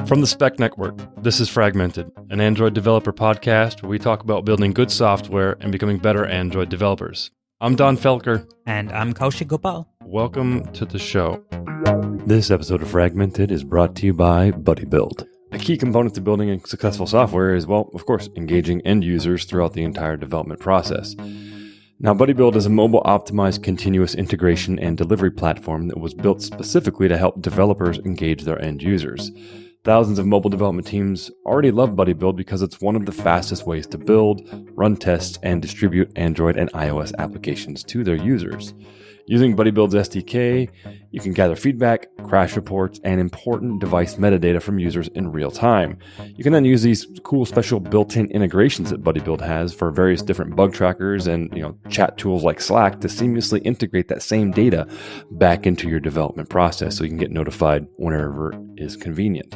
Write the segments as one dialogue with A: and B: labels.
A: From the Spec Network, this is Fragmented, an Android developer podcast where we talk about building good software and becoming better Android developers. I'm DonnFelker.
B: And I'm KaushikGopal.
A: Welcome to the show. This episode of Fragmented is brought to you by BuddyBuild. A key component to building a successful software is, well, of course, engaging end users throughout the entire development process. Now, BuddyBuild is a mobile-optimized continuous integration and delivery platform that was built specifically to help developers engage their end users. Thousands of mobile development teams already love BuddyBuild because it's one of the fastest ways to build, run tests, and distribute Android and iOS applications to their users. Using BuddyBuild's SDK, you can gather feedback, crash reports, and important device metadata from users in real time. You can then use these cool special built-in integrations that BuddyBuild has for various different bug trackers and chat tools like Slack to seamlessly integrate that same data back into your development process so you can get notified whenever it is convenient.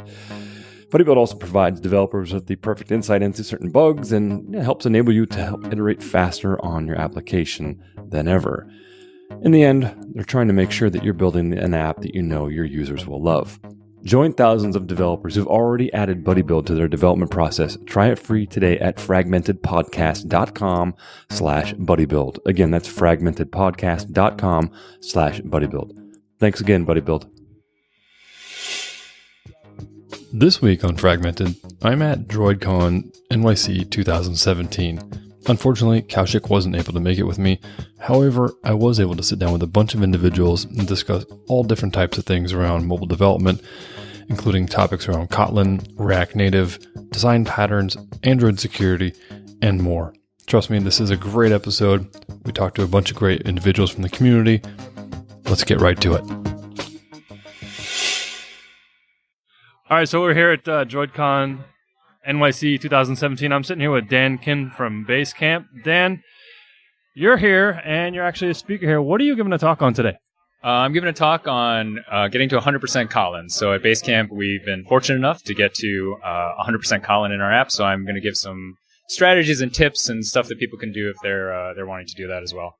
A: BuddyBuild also provides developers with the perfect insight into certain bugs and helps enable you to help iterate faster on your application than ever. In the end, they're trying to make sure that you're building an app that you know your users will love. Join thousands of developers who've already added BuddyBuild to their development process. Try it free today at fragmentedpodcast.com/BuddyBuild. Again, that's fragmentedpodcast.com/BuddyBuild. Thanks again, BuddyBuild. This week on Fragmented, I'm at Droidcon NYC 2017. Unfortunately, Kaushik wasn't able to make it with me. However, I was able to sit down with a bunch of individuals and discuss all different types of things around mobile development, including topics around Kotlin, React Native, design patterns, Android security, and more. Trust me, this is a great episode. We talked to a bunch of great individuals from the community. Let's get right to it. All right, so we're here at Droidcon NYC 2017. I'm sitting here with Dan Kim from Basecamp. Dan, you're here, and you're actually a speaker here. What are you giving a talk on today?
C: I'm giving a talk on getting to 100% Kotlin. So at Basecamp, we've been fortunate enough to get to 100% Kotlin in our app. So I'm going to give some strategies and tips and stuff that people can do if they're wanting to do that as well.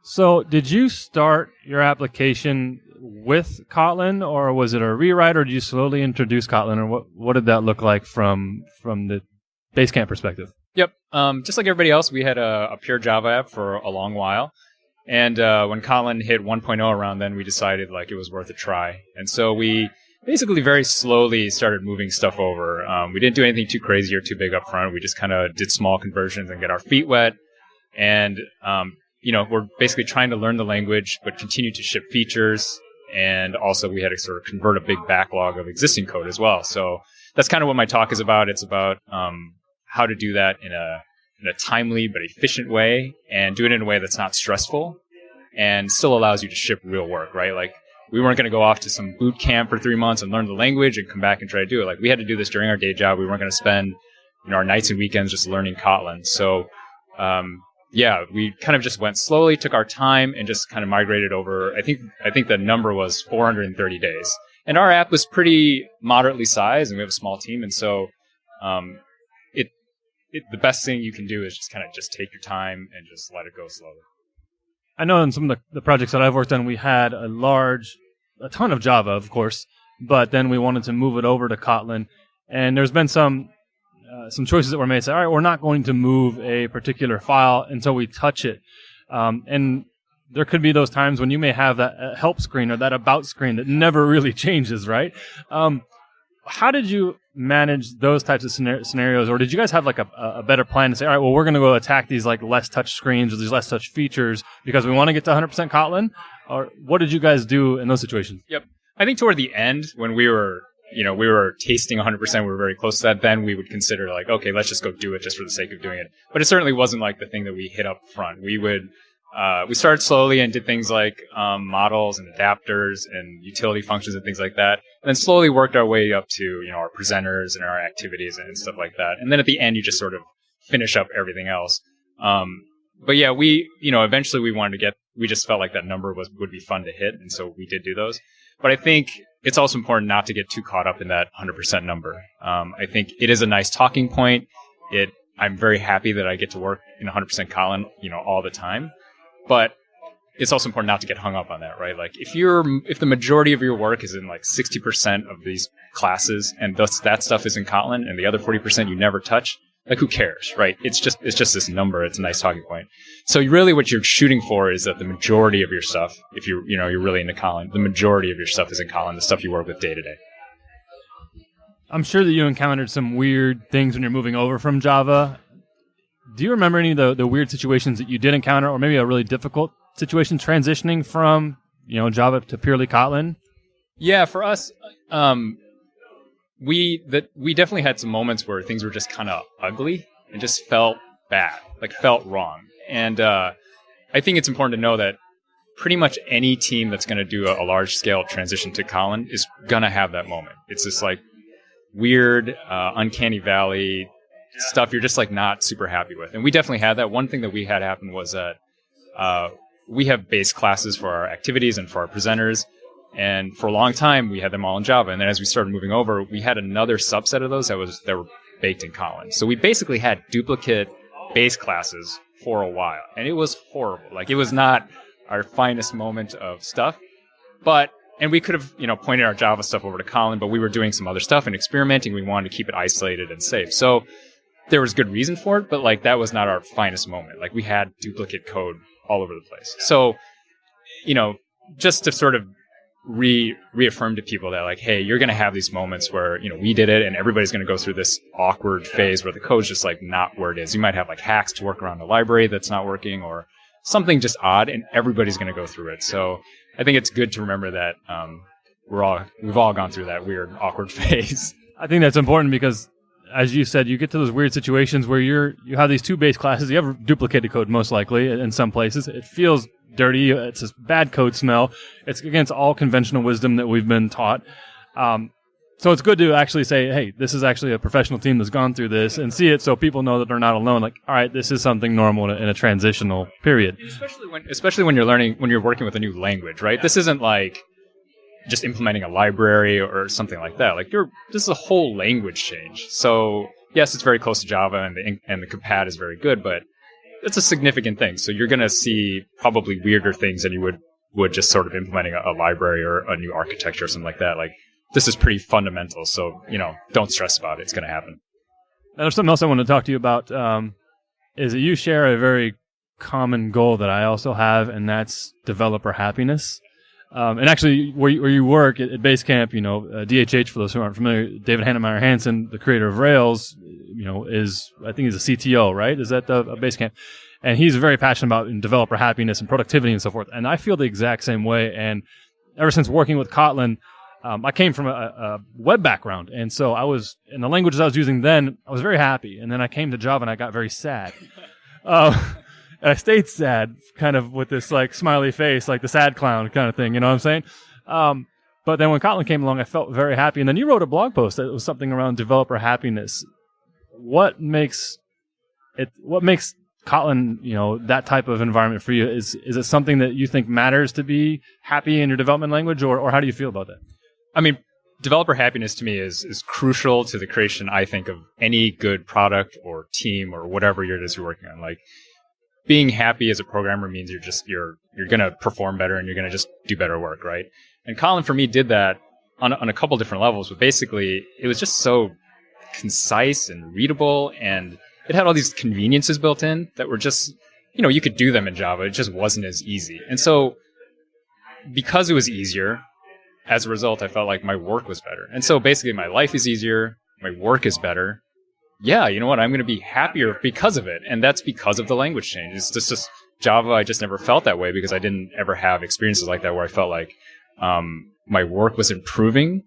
A: So did you start your application with Kotlin, or was it a rewrite, or did you slowly introduce Kotlin, or what did that look like from the Basecamp perspective?
C: Yep. Just like everybody else, we had a pure Java app for a long while. And when Kotlin hit 1.0 around then, we decided it was worth a try. And so we basically very slowly started moving stuff over. We didn't do anything too crazy or too big up front. We just kind of did small conversions and get our feet wet. And, we're basically trying to learn the language, but continue to ship features. And also we had to sort of convert a big backlog of existing code as well. So that's kind of what my talk is about. It's about how to do that in a timely but efficient way, and do it in a way that's not stressful and still allows you to ship real work, right? We weren't going to go off to some boot camp for 3 months and learn the language and come back and try to do it. We had to do this during our day job. We weren't going to spend our nights and weekends just learning Kotlin. So we kind of just went slowly, took our time, and just kind of migrated over. I think the number was 430 days. And our app was pretty moderately sized, and we have a small team. And so the best thing you can do is just kind of just take your time and just let it go slowly.
A: I know in some of the projects that I've worked on, we had a ton of Java, of course, but then we wanted to move it over to Kotlin. And there's been some choices that were made. Say, all right, we're not going to move a particular file until we touch it. And there could be those times when you may have that help screen or that about screen that never really changes, right? How did you manage those types of scenarios? Or did you guys have a better plan to say, all right, well, we're going to go attack these less touch screens or these less touch features because we want to get to 100% Kotlin? Or what did you guys do in those situations?
C: Yep. I think toward the end, when we were tasting 100%, we were very close to that, then we would consider okay, let's just go do it just for the sake of doing it. But it certainly wasn't the thing that we hit up front. We started slowly and did things like models and adapters and utility functions and things like that. And then slowly worked our way up to, our presenters and our activities and stuff like that. And then at the end, you just sort of finish up everything else. But yeah, eventually we just felt like that number would be fun to hit. And so we did do those. But I think it's also important not to get too caught up in that 100% number. I think it is a nice talking point. It I'm very happy that I get to work in 100% Kotlin, all the time. But it's also important not to get hung up on that, right? Like if the majority of your work is in like 60% of these classes and thus that stuff is in Kotlin and the other 40% you never touch, like who cares, right? It's just this number. It's a nice talking point. So really what you're shooting for is that the majority of your stuff, if you're really into Kotlin, the majority of your stuff is in Kotlin, the stuff you work with day to day.
A: I'm sure that you encountered some weird things when you're moving over from Java. Do you remember any of the weird situations that you did encounter, or maybe a really difficult situation transitioning from Java to purely Kotlin?
C: Yeah, for us, we definitely had some moments where things were just kind of ugly and just felt bad, like felt wrong. And I think it's important to know that pretty much any team that's going to do a large scale transition to Kotlin is going to have that moment. It's this like weird, uncanny valley stuff you're just like not super happy with. And we definitely had that. One thing that we had happen was that we have base classes for our activities and for our presenters. And for a long time, we had them all in Java. And then as we started moving over, we had another subset of those that were baked in Kotlin. So we basically had duplicate base classes for a while. And it was horrible. Like, it was not our finest moment of stuff. And we could have, pointed our Java stuff over to Kotlin, but we were doing some other stuff and experimenting. We wanted to keep it isolated and safe. So there was good reason for it, but like that was not our finest moment. Like, we had duplicate code all over the place. So, just to sort of reaffirm to people that like, hey, you're going to have these moments where, we did it and everybody's going to go through this awkward phase where the code's just like not where it is. You might have like hacks to work around the library that's not working or something just odd, and everybody's going to go through it. So I think it's good to remember that we've all gone through that weird, awkward phase. I think that's important because, as you said, you get to those weird situations where you have these two base classes. You have duplicated code most likely in some places. It feels dirty. It's a bad code smell. It's against all conventional wisdom that we've been taught. So it's good to actually say, hey, this is actually a professional team that's gone through this, and see it so people know that they're not alone. Like, all right, this is something normal in a transitional period. Especially when you're working with a new language, right? This isn't like just implementing a library or something like that. Like, this is a whole language change. So yes, it's very close to Java, and the compat is very good, but it's a significant thing. So you're going to see probably weirder things than you would just sort of implementing a library or a new architecture or something like that. Like, this is pretty fundamental. So, don't stress about it. It's going to happen. Now, there's something else I want to talk to you about, is that you share a very common goal that I also have, and that's developer happiness. And actually, where you work at Basecamp, DHH, for those who aren't familiar, David Hannemeyer Hansen, the creator of Rails, I think he's a CTO, right? Is that Basecamp? And he's very passionate about developer happiness and productivity and so forth. And I feel the exact same way. And ever since working with Kotlin, I came from a web background. And so I was, in the languages I was using then, I was very happy. And then I came to Java and I got very sad. And I stayed sad, kind of with this like smiley face, like the sad clown kind of thing, you know what I'm saying? But then when Kotlin came along, I felt very happy. And then you wrote a blog post that was something around developer happiness. What makes Kotlin, that type of environment for you? Is it something that you think matters to be happy in your development language, or how do you feel about that? I mean, developer happiness to me is crucial to the creation, I think, of any good product or team or whatever it is you're working on. Like, being happy as a programmer means you're going to perform better and you're going to just do better work, right? And Kotlin, for me, did that on a couple different levels, but basically it was just so concise and readable, and it had all these conveniences built in that were just, you could do them in Java. It just wasn't as easy. And so because it was easier, as a result, I felt like my work was better. And so basically my life is easier, my work is better. Yeah, you know what? I'm going to be happier because of it. And that's because of the language change. It's just Java, I just never felt that way because I didn't ever have experiences like that where I felt like my work was improving,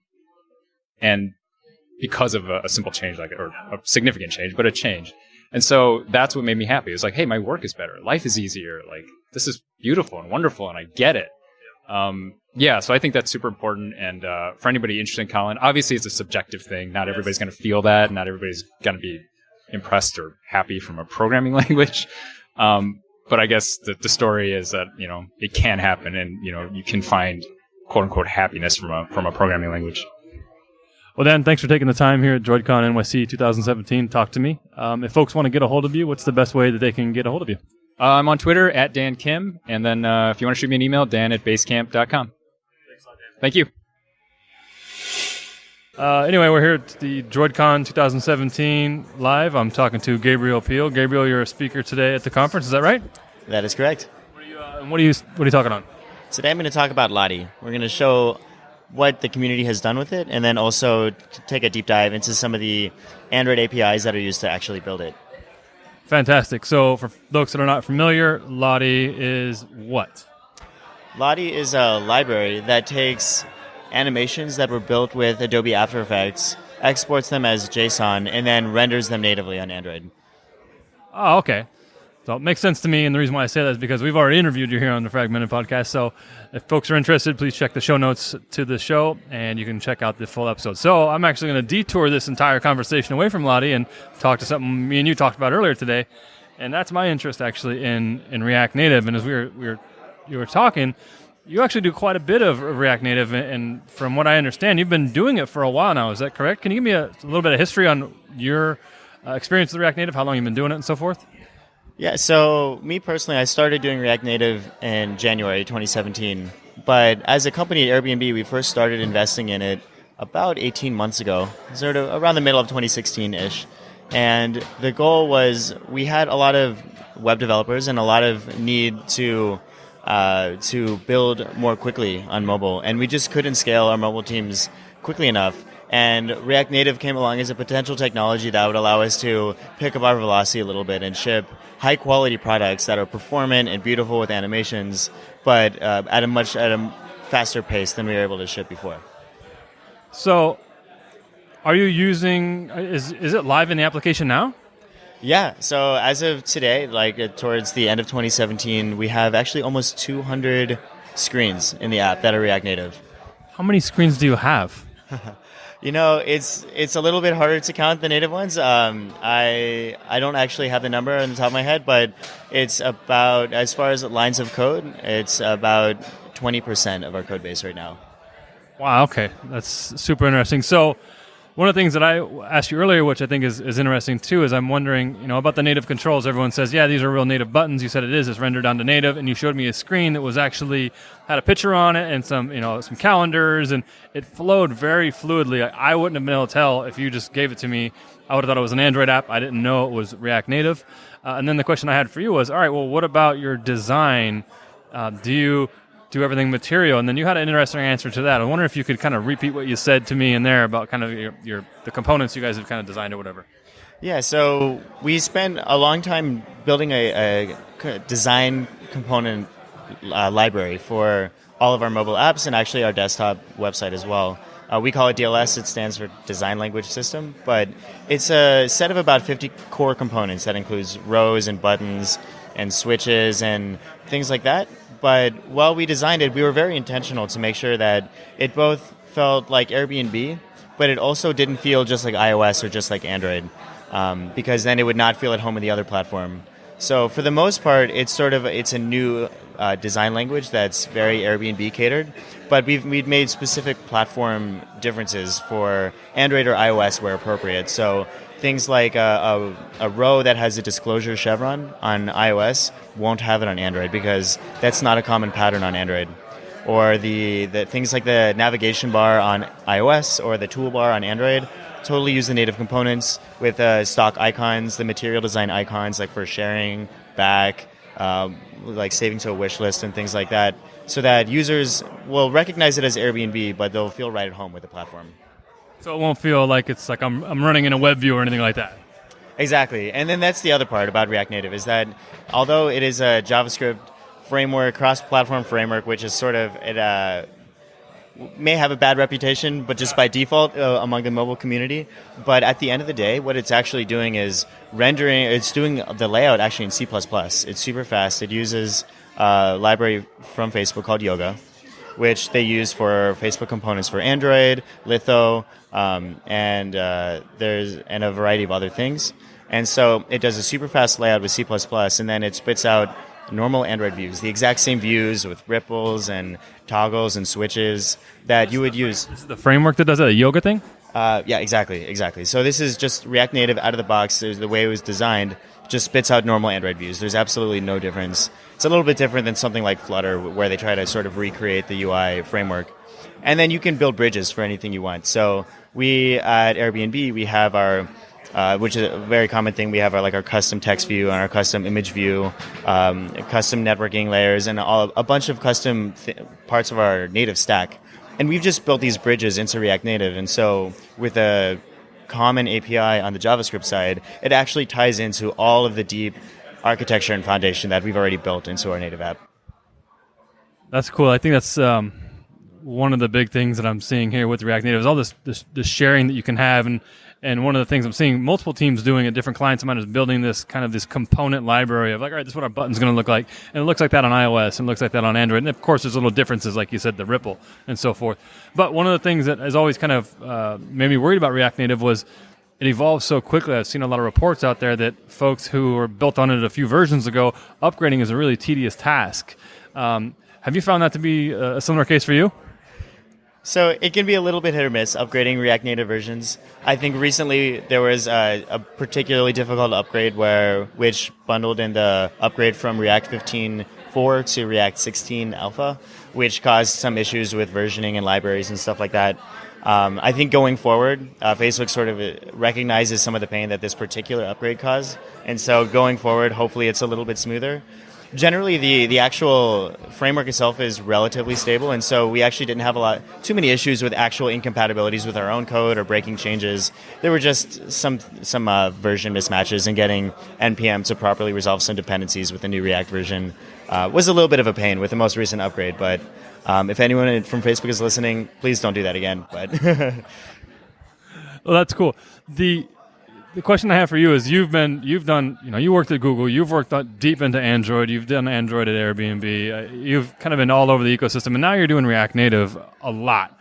C: and because of a simple change, like, or a significant change, but a change. And so that's what made me happy. It was like, hey, my work is better. Life is easier. Like, this is beautiful and wonderful, and I get it. So I think that's super important. And for anybody interested in Kotlin, obviously it's a subjective thing. Not everybody's going to feel that. Not everybody's going to be impressed or happy from a programming language. But I guess the story is that, it can happen, and, you can find quote unquote happiness from a programming language.
A: Well, Dan, thanks for taking the time here at Droidcon NYC 2017 to talk to me. If folks want to get a hold of you, what's the best way that they can get a hold of you?
C: I'm on Twitter at Dan Kim, and then if you want to shoot me an email, dan@basecamp.com. Thank you.
A: Anyway, we're here at the Droidcon 2017 live. I'm talking to Gabriel Peal. Gabriel, you're a speaker today at the conference. Is that right?
B: That is correct.
A: What are you talking on?
B: Today I'm going to talk about Lottie. We're going to show what the community has done with it, and then also take a deep dive into some of the Android APIs that are used to actually build it.
A: Fantastic. So for folks that are not familiar, Lottie is what?
B: Lottie is a library that takes animations that were built with Adobe After Effects, exports them as JSON, and then renders them natively on Android.
A: Oh, okay. So it makes sense to me, and the reason why I say that is because we've already interviewed you here on the Fragmented podcast, so if folks are interested, please check the show notes to the show, and you can check out the full episode. So I'm actually going to detour this entire conversation away from Lottie and talk to something me and you talked about earlier today, and that's my interest actually in React Native. And as you were talking, you actually do quite a bit of React Native, and from what I understand, you've been doing it for a while now. Is that correct? Can you give me a little bit of history on your experience with React Native, how long you've been doing it and so forth?
B: Yeah, so me personally, I started doing React Native in January 2017. But as a company at Airbnb, we first started investing in it about 18 months ago, sort of around the middle of 2016-ish. And the goal was we had a lot of web developers and a lot of need to build more quickly on mobile. And we just couldn't scale our mobile teams quickly enough. And React Native came along as a potential technology that would allow us to pick up our velocity a little bit and ship high-quality products that are performant and beautiful with animations, but at a faster pace than we were able to ship before.
A: So, are you using? Is it live in the application now?
B: Yeah. So as of today, towards the end of 2017, we have actually almost 200 screens in the app that are React Native.
A: How many screens do you have?
B: You know, it's a little bit harder to count the native ones. I don't actually have the number on the top of my head, but it's about, as far as lines of code, it's about 20% of our code base right now.
A: Wow, okay. That's super interesting. So one of the things that I asked you earlier, which I think is interesting too, is I'm wondering, about the native controls. Everyone says, yeah, these are real native buttons. You said it is. It's rendered onto native, and you showed me a screen that was actually had a picture on it and some calendars, and it flowed very fluidly. I wouldn't have been able to tell if you just gave it to me. I would have thought it was an Android app. I didn't know it was React Native. And then the question I had for you was, all right, well, what about your design? Do you do everything material? And then you had an interesting answer to that. I wonder if you could kind of repeat what you said to me in there about kind of the components you guys have kind of designed or whatever.
B: Yeah, so we spent a long time building a design component library for all of our mobile apps and actually our desktop website as well. We call it DLS. It stands for Design Language System, but it's a set of about 50 core components that includes rows and buttons and switches and things like that. But while we designed it, we were very intentional to make sure that it both felt like Airbnb, but it also didn't feel just like iOS or just like Android, because then it would not feel at home in the other platform. So for the most part, it's a new design language that's very Airbnb catered, but we've made specific platform differences for Android or iOS where appropriate. So things like a row that has a disclosure chevron on iOS won't have it on Android because that's not a common pattern on Android. Or the things like the navigation bar on iOS or the toolbar on Android totally use the native components with stock icons, the material design icons like for sharing, back, like saving to a wish list and things like that, so that users will recognize it as Airbnb, but they'll feel right at home with the platform.
A: So it won't feel like it's like I'm running in a web view or anything like that.
B: Exactly. And then that's the other part about React Native is that although it is a JavaScript framework, cross-platform framework, which is it may have a bad reputation, but just by default among the mobile community. But at the end of the day, what it's actually doing is it's doing the layout actually in C++. It's super fast. It uses a library from Facebook called Yoga, which they use for Facebook components for Android, Litho, and a variety of other things. And so it does a super fast layout with C++, and then it spits out normal Android views, the exact same views with ripples and toggles and switches that you would use.
A: This is the framework that does that, a yoga thing?
B: Yeah, exactly. So this is just React Native out of the box. There's the way it was designed, just spits out normal Android views. There's absolutely no difference. It's a little bit different than something like Flutter, where they try to sort of recreate the UI framework. And then you can build bridges for anything you want. So we at Airbnb, we have our, which is a very common thing, we have our custom text view and our custom image view, custom networking layers, and a bunch of custom parts of our native stack. And we've just built these bridges into React Native. And so with a common API on the JavaScript side, it actually ties into all of the deep architecture and foundation that we've already built into our native app.
D: That's cool. I think that's one of the big things that I'm seeing here with React Native is all this sharing that you can have. And one of the things I'm seeing multiple teams doing at different clients of mine is building this component library of like, all right, this is what our button's going to look like. And it looks like that on iOS and it looks like that on Android. And of course, there's little differences, like you said, the ripple and so forth. But one of the things that has always kind of made me worried about React Native was it evolves so quickly. I've seen a lot of reports out there that folks who were built on it a few versions ago, upgrading is a really tedious task. Have you found that to be a similar case for you?
B: So it can be a little bit hit or miss upgrading React Native versions. I think recently there was a particularly difficult upgrade which bundled in the upgrade from React 15.4 to React 16 Alpha, which caused some issues with versioning and libraries and stuff like that. I think going forward, Facebook sort of recognizes some of the pain that this particular upgrade caused. And so going forward, hopefully it's a little bit smoother. Generally, the actual framework itself is relatively stable, and so we actually didn't have too many issues with actual incompatibilities with our own code or breaking changes. There were just some version mismatches, and getting NPM to properly resolve some dependencies with the new React version was a little bit of a pain with the most recent upgrade. But if anyone from Facebook is listening, please don't do that again. But
D: well, that's cool. The question I have for you is you worked at Google, you've worked deep into Android, you've done Android at Airbnb, you've kind of been all over the ecosystem, and now you're doing React Native a lot.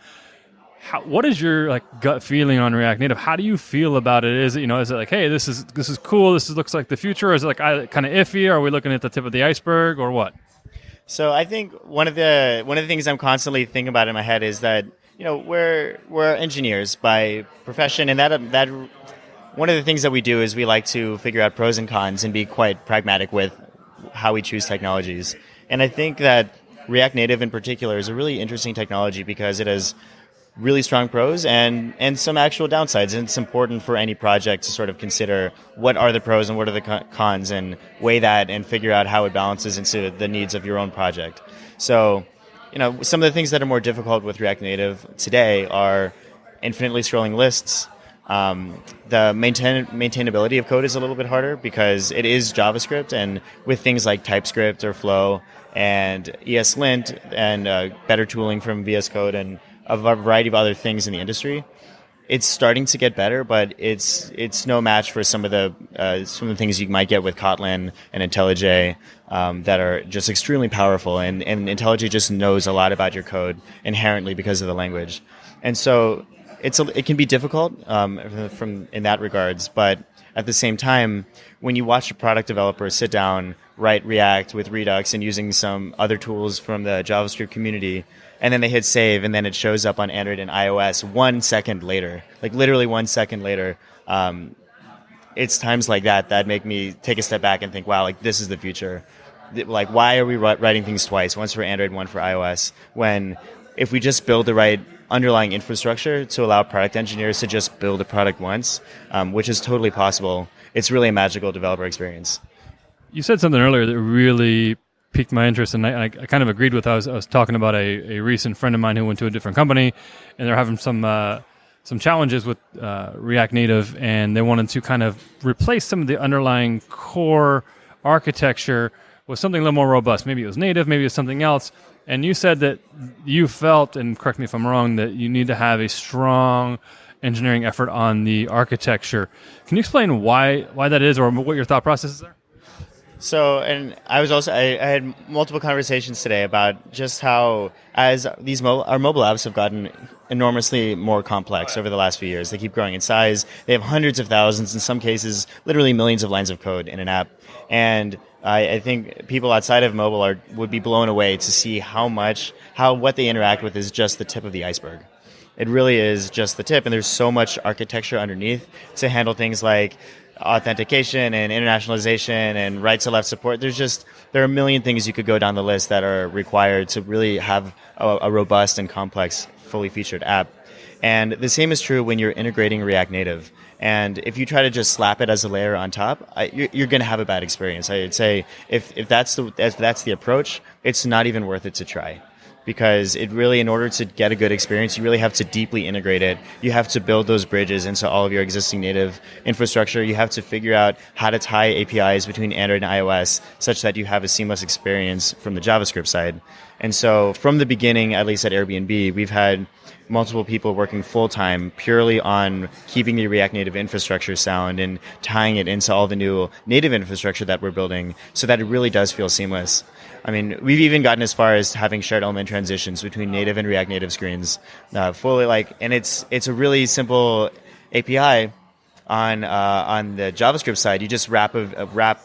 D: What is your gut feeling on React Native? How do you feel about it? Is it like, hey, this is cool, looks like the future, or is it kind of iffy? Are we looking at the tip of the iceberg, or what?
B: So I think one of the things I'm constantly thinking about in my head is that we're engineers by profession, and that one of the things that we do is we like to figure out pros and cons and be quite pragmatic with how we choose technologies. And I think that React Native in particular is a really interesting technology because it has really strong pros and some actual downsides. And it's important for any project to sort of consider what are the pros and what are the cons and weigh that and figure out how it balances into the needs of your own project. So, some of the things that are more difficult with React Native today are infinitely scrolling lists. The maintainability of code is a little bit harder because it is JavaScript, and with things like TypeScript or Flow and ESLint and better tooling from VS Code and a variety of other things in the industry, it's starting to get better, but it's no match for some of the things you might get with Kotlin and IntelliJ that are just extremely powerful, and IntelliJ just knows a lot about your code inherently because of the language, and so it can be difficult in that regards, but at the same time, when you watch a product developer sit down, write React with Redux and using some other tools from the JavaScript community, and then they hit save, and then it shows up on Android and iOS 1 second later, literally 1 second later, it's times like that make me take a step back and think, wow, this is the future. Why are we writing things twice, once for Android, one for iOS, when if we just build the right underlying infrastructure to allow product engineers to just build a product once, which is totally possible, it's really a magical developer experience.
D: You said something earlier that really piqued my interest, and I kind of agreed with. I was talking about a recent friend of mine who went to a different company, and they're having some challenges with React Native, and they wanted to kind of replace some of the underlying core architecture with something a little more robust. Maybe it was native, maybe it was something else. And you said that you felt, and correct me if I'm wrong, that you need to have a strong engineering effort on the architecture. Can you explain why that is, or what your thought process is there?
B: So, and I had multiple conversations today about just how, as our mobile apps have gotten enormously more complex over the last few years. They keep growing in size. They have hundreds of thousands, in some cases, literally millions of lines of code in an app. And I think people outside of mobile would be blown away to see what they interact with is just the tip of the iceberg. It really is just the tip, and there's so much architecture underneath to handle things like authentication and internationalization and right to left support. There are a million things you could go down the list that are required to really have a robust and complex, fully featured app. And the same is true when you're integrating React Native. And if you try to just slap it as a layer on top, you're going to have a bad experience. I'd say if that's the approach, it's not even worth it to try. Because it really, in order to get a good experience, you really have to deeply integrate it. You have to build those bridges into all of your existing native infrastructure. You have to figure out how to tie APIs between Android and iOS such that you have a seamless experience from the JavaScript side. And so from the beginning, at least at Airbnb, we've had multiple people working full-time purely on keeping the React Native infrastructure sound and tying it into all the new native infrastructure that we're building so that it really does feel seamless. I mean, we've even gotten as far as having shared element transitions between native and React Native screens, and it's a really simple API on the JavaScript side. You just wrap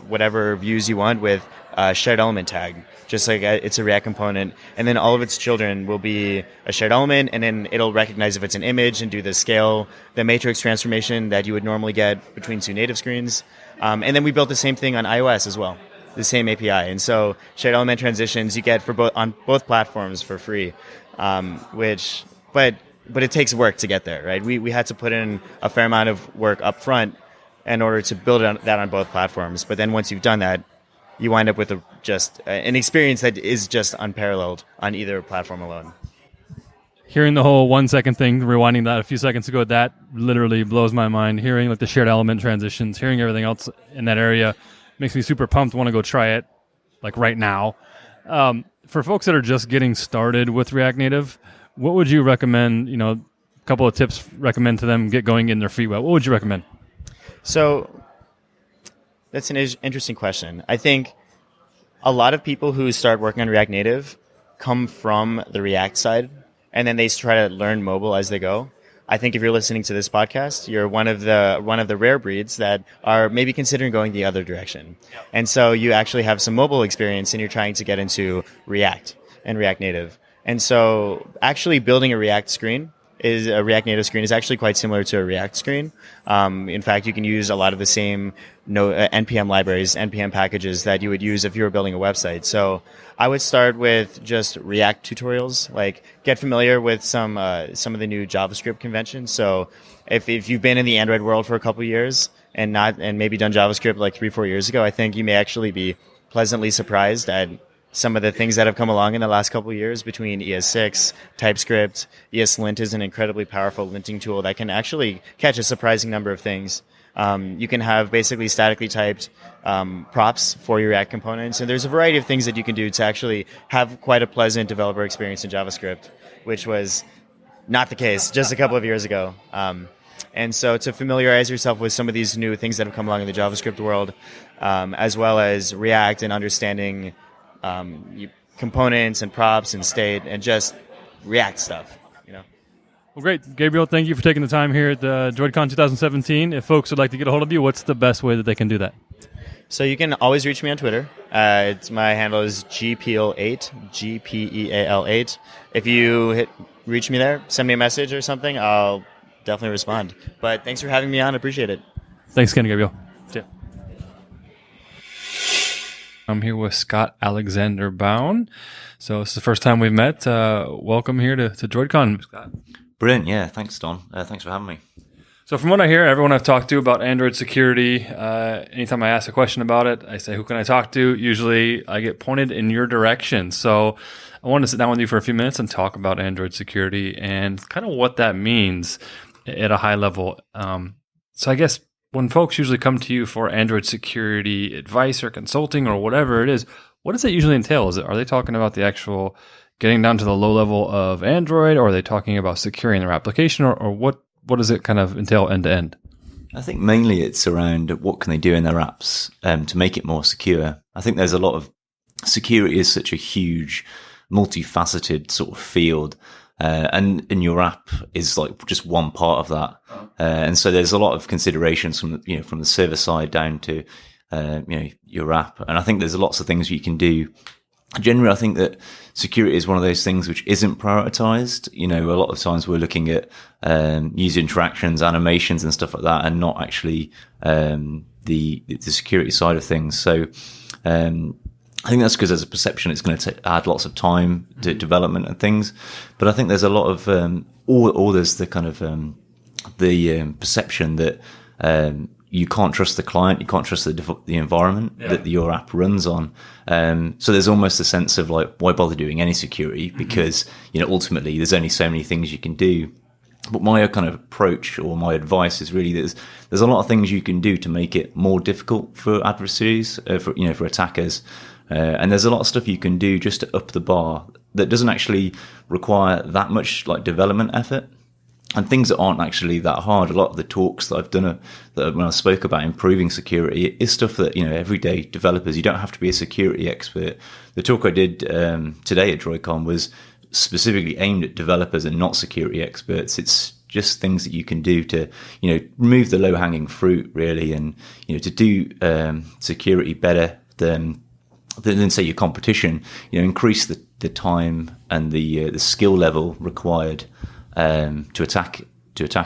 B: whatever views you want with a shared element tag, just like it's a React component, and then all of its children will be a shared element, and then it'll recognize if it's an image and do the scale, the matrix transformation that you would normally get between two native screens, and then we built the same thing on iOS as well. The same API, and so shared element transitions you get on both platforms for free, but it takes work to get there, right? We had to put in a fair amount of work up front in order to build that on both platforms. But then once you've done that, you wind up with an experience that is just unparalleled on either platform alone.
D: Hearing the whole 1 second thing, rewinding that a few seconds ago, that literally blows my mind. Hearing like the shared element transitions, hearing everything else in that area makes me super pumped, want to go try it like right now. For folks that are just getting started with React Native, what would you recommend, a couple of tips recommend to them get going in their feet well? What would you recommend?
B: So that's an interesting question. I think a lot of people who start working on React Native come from the React side, and then they try to learn mobile as they go. I think if you're listening to this podcast, you're one of the rare breeds that are maybe considering going the other direction. And so you actually have some mobile experience and you're trying to get into React and React Native. And so actually building a React Native screen is actually quite similar to a React screen. In fact, you can use a lot of the same NPM libraries, NPM packages that you would use if you were building a website. So I would start with just React tutorials, like get familiar with some of the new JavaScript conventions. So if you've been in the Android world for a couple of years and maybe done JavaScript like 3-4 years ago, I think you may actually be pleasantly surprised at some of the things that have come along in the last couple of years between ES6, TypeScript. ESLint is an incredibly powerful linting tool that can actually catch a surprising number of things. You can have basically statically typed props for your React components, and there's a variety of things that you can do to actually have quite a pleasant developer experience in JavaScript, which was not the case just a couple of years ago. And so to familiarize yourself with some of these new things that have come along in the JavaScript world, as well as React and understanding components and props and state and just React stuff,
D: Well, great. Gabriel, thank you for taking the time here at Droidcon 2017. If folks would like to get a hold of you, what's the best way that they can do that?
B: So you can always reach me on Twitter. My handle is gpeal8, GPEAL8. If you reach me there, send me a message or something, I'll definitely respond. But thanks for having me on. I appreciate it.
D: Thanks again, Gabriel. See ya. I'm here with Scott Alexander-Bown. So it's the first time we've met. Welcome here to Droidcon, Scott.
E: Brilliant. Yeah, thanks, Donn. Thanks for having me.
D: So from what I hear, everyone I've talked to about Android security, anytime I ask a question about it, I say, who can I talk to? Usually I get pointed in your direction. So I wanted to sit down with you for a few minutes and talk about Android security and kind of what that means at a high level. So I guess when folks usually come to you for Android security advice or consulting or whatever it is, what does it usually entail? Are they talking about the actual getting down to the low level of Android, or are they talking about securing their application, or what does it kind of entail end to end?
E: I think mainly it's around what can they do in their apps to make it more secure. I think there's a lot of security is such a huge, multifaceted sort of field. And your app is like just one part of that. And so there's a lot of considerations from the server side down to, your app. And I think there's lots of things you can do generally, I think that security is one of those things which isn't prioritized. You know, a lot of times we're looking at user interactions, animations, and stuff like that, and not actually the security side of things. So I think that's because there's a perception it's going to add lots of time to development and things. But I think there's a lot of or there's the kind of the perception that you can't trust the client, you can't trust the environment that your app runs on. So there's almost a sense of like, why bother doing any security? Because, you know, ultimately there's only so many things you can do. But my kind of approach or my advice is really there's a lot of things you can do to make it more difficult for adversaries, for attackers. And there's a lot of stuff you can do just to up the bar that doesn't actually require that much like development effort. And things that aren't actually that hard. A lot of the talks that I've done when I spoke about improving security is stuff that, you know, everyday developers, you don't have to be a security expert. The talk I did today at Droidcon was specifically aimed at developers and not security experts. It's just things that you can do to, you know, remove the low-hanging fruit, really, and, you know, to do security better than say your competition. You know, increase the time and the skill level required to attack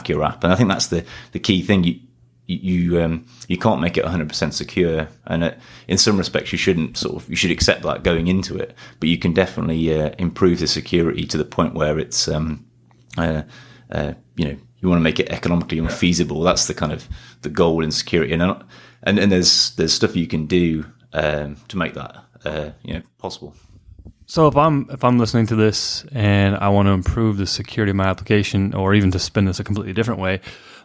E: your app. And I think that's the key thing. You can't make it 100% secure, and in some respects you should accept that going into it. But you can definitely improve the security to the point where it's you want to make it economically feasible. That's the kind of the goal in security, and there's stuff you can do to make that possible.
D: So if I'm listening to this and I want to improve the security of my application, or even to spin this a completely different way,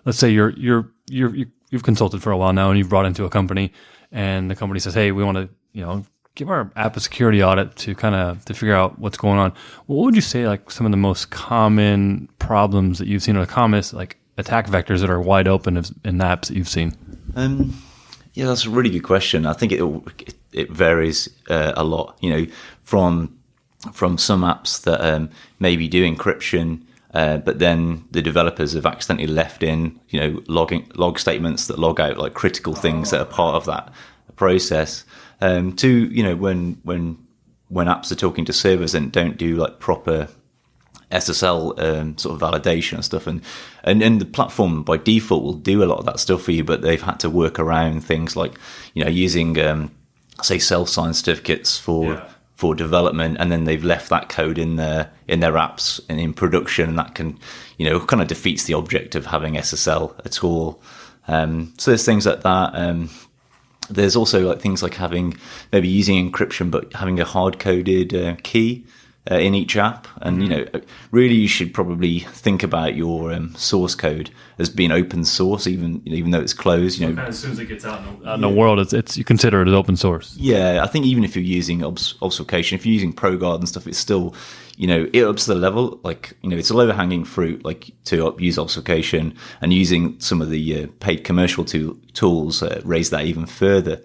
D: let's say you've consulted for a while now and you've brought into a company, and the company says, hey, we want to, you know, give our app a security audit to figure out what's going on. What would you say like some of the most common problems that you've seen, or the commonest like attack vectors that are wide open in apps that you've seen?
E: Yeah, that's a really good question. I think it varies a lot. You know, from some apps that maybe do encryption, but then the developers have accidentally left in, you know, log statements that log out like critical things that are part of that process. To, you know, when apps are talking to servers and don't do like proper SSL sort of validation and stuff, and the platform by default will do a lot of that stuff for you, but they've had to work around things like, you know, using say self-signed certificates for development, and then they've left that code in their apps and in production, and that can, you know, kind of defeats the object of having SSL at all. So there's things like that. There's also like things like maybe using encryption but having a hard-coded key in each app. And, you know, really you should probably think about your source code as being open source, even though it's closed. You know,
D: as soon as it gets out in the world, it's you consider it as open source.
E: Yeah, I think even if you're using obfuscation, if you're using ProGuard and stuff, it's still, you know, it ups the level. Like, you know, it's a lower hanging fruit, like to use obfuscation, and using some of the paid commercial tools raise that even further.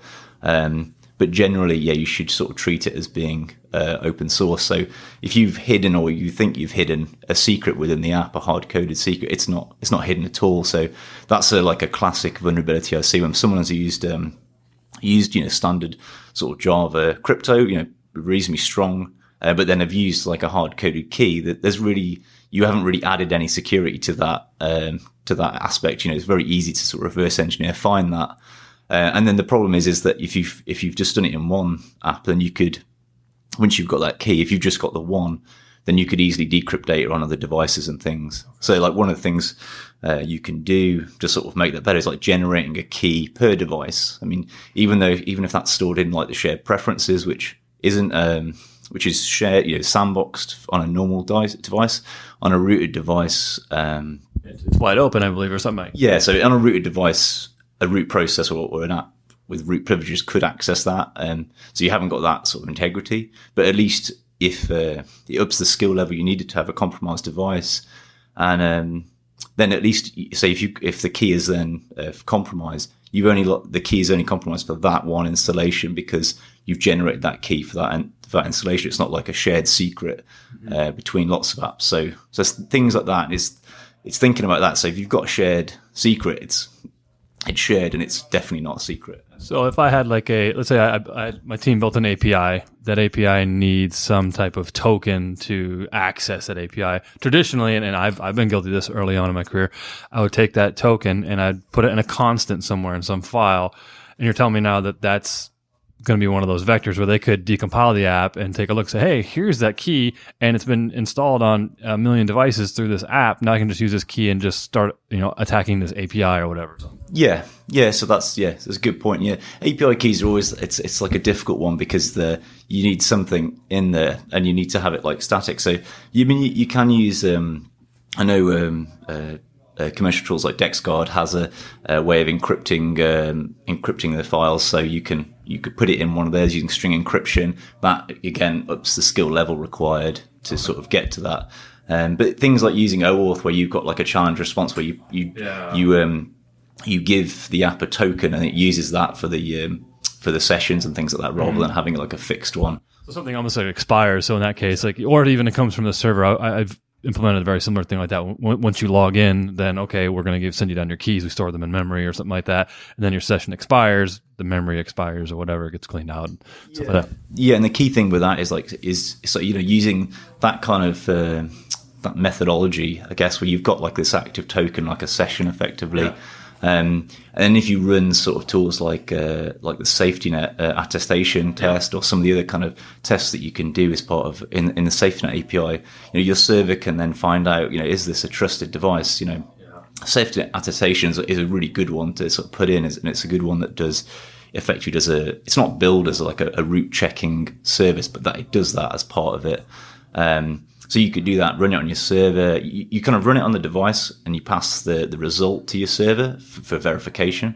E: But generally, yeah, you should sort of treat it as being open source. So if you've hidden, or you think you've hidden a secret within the app, a hard-coded secret, it's not hidden at all. So that's like a classic vulnerability I see when someone has used you know, standard sort of Java crypto, you know, reasonably strong, but then have used like a hard-coded key. That you haven't really added any security to that aspect. You know, it's very easy to sort of reverse engineer, find that. And then the problem is that if you've just done it in one app, then you could, once you've got that key, if you've just got the one, then you could easily decrypt data on other devices and things. So like one of the things you can do to sort of make that better is like generating a key per device. I mean, even if that's stored in like the shared preferences, which is shared, you know, sandboxed on a normal device, on a rooted device,
D: it's wide open, I believe, or something.
E: Yeah, so on a rooted device, a root processor or an app with root privileges could access that. So you haven't got that sort of integrity. But at least if it ups the skill level you needed to have a compromised device, and then at least say if the key is then compromised, the key is only compromised for that one installation because you've generated that key for that installation. It's not like a shared secret between lots of apps. So things like that it's thinking about that. So if you've got a shared secret, it's shared and it's definitely not a secret.
D: So if I had like let's say my team built an API, that API needs some type of token to access that API. Traditionally, and I've been guilty of this early on in my career, I would take that token and I'd put it in a constant somewhere in some file. And you're telling me now that that's going to be one of those vectors where they could decompile the app and take a look, say, hey, here's that key, and it's been installed on a million devices through this app. Now I can just use this key and just start, attacking this API or whatever.
E: Yeah. So that's a good point. Yeah, API keys are always it's like a difficult one because you need something in there and you need to have it like static. So you can use I know commercial tools like DexGuard has a way of encrypting the files, so you could put it in one of theirs using string encryption. That again ups the skill level required to sort of get to that. But things like using OAuth, where you've got like a challenge response, where you give the app a token and it uses that for the sessions and things like that, rather than having like a fixed one.
D: So something almost like expires. So in that case, or even it comes from the server. I've implemented a very similar thing like that. Once you log in, then okay, we're going to send you down your keys. We store them in memory or something like that, and then your session expires, the memory expires or whatever, it gets cleaned out. Stuff like that.
E: Yeah, and the key thing with that is using that kind of that methodology, I guess, where you've got like this active token, like a session, effectively. Yeah. And then if you run sort of tools like the safety net attestation test, or some of the other kind of tests that you can do as part of in the safety net API, your server can then find out, is this a trusted device? Safety net attestation is a really good one to sort of put in, and it's a good one that effectively does it's not billed as like a root checking service, but that it does that as part of it. So you could do that, run it on your server. You kind of run it on the device and you pass the result to your server for verification.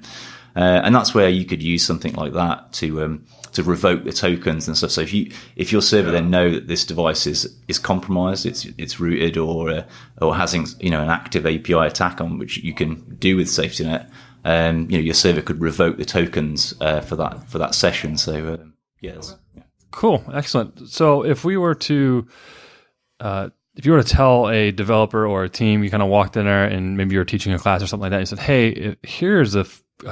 E: And that's where you could use something like that to revoke the tokens and stuff. So if your server then know that this device is compromised, it's rooted or has an active API attack on, which you can do with safety net, your server could revoke the tokens for that session. So
D: Cool, excellent. So if we were to if you were to tell a developer or a team, you kind of walked in there and maybe you were teaching a class or something like that, and you said, hey, here's a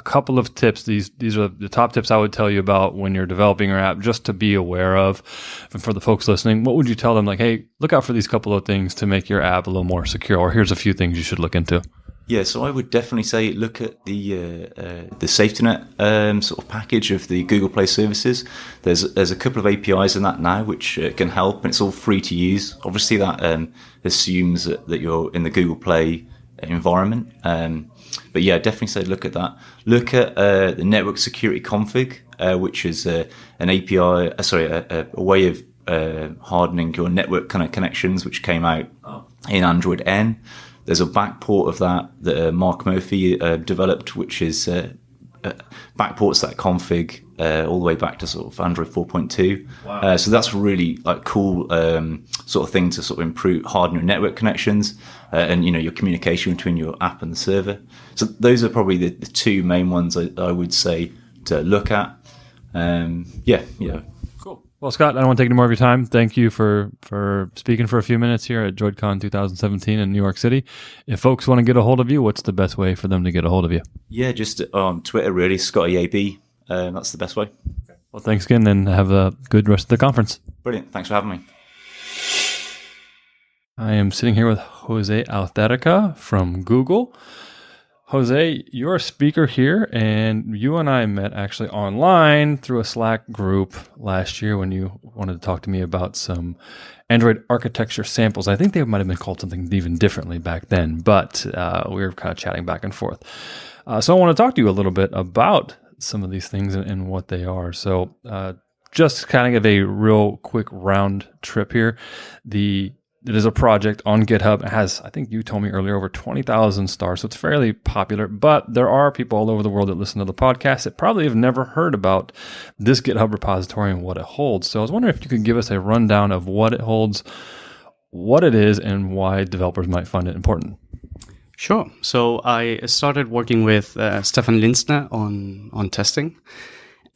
D: couple of tips. These are the top tips I would tell you about when you're developing your app, just to be aware of. And for the folks listening, what would you tell them? Like, hey, look out for these couple of things to make your app a little more secure, or here's a few things you should look into.
E: Yeah, so I would definitely say look at the safety net sort of package of the Google Play services. There's a couple of APIs in that now which can help, and it's all free to use. Obviously, that assumes that you're in the Google Play environment. But yeah, definitely say look at that. Look at the network security config, which is an API. A way of hardening your network kind of connections, which came out in Android N. There's a backport of that Mark Murphy developed, which is backports that config all the way back to sort of Android 4.2. Wow. So that's really like cool sort of thing to sort of harden your network connections and your communication between your app and the server. So those are probably the two main ones I would say to look at.
D: Cool. Well, Scott, I don't want to take any more of your time. Thank you for speaking for a few minutes here at Droidcon 2017 in New York City. If folks want to get a hold of you, what's the best way for them to get a hold of you? Yeah,
E: just on Twitter, really, ScottyAB. That's the best way.
D: Well, thanks again, and have a good rest of the conference.
E: Brilliant. Thanks for having me.
D: I am sitting here with Jose Alcérreca from Google. Jose, you're a speaker here, and you and I met actually online through a Slack group last year when you wanted to talk to me about some Android architecture samples. I think they might have been called something even differently back then, but we were kind of chatting back and forth. So I want to talk to you a little bit about some of these things and what they are. So just kind of give a real quick round trip here. It is a project on GitHub. It has, I think you told me earlier, over 20,000 stars, so it's fairly popular. But there are people all over the world that listen to the podcast that probably have never heard about this GitHub repository and what it holds. So I was wondering if you could give us a rundown of what it holds, what it is, and why developers might find it important.
F: Sure. So I started working with Stefan Linzner on testing,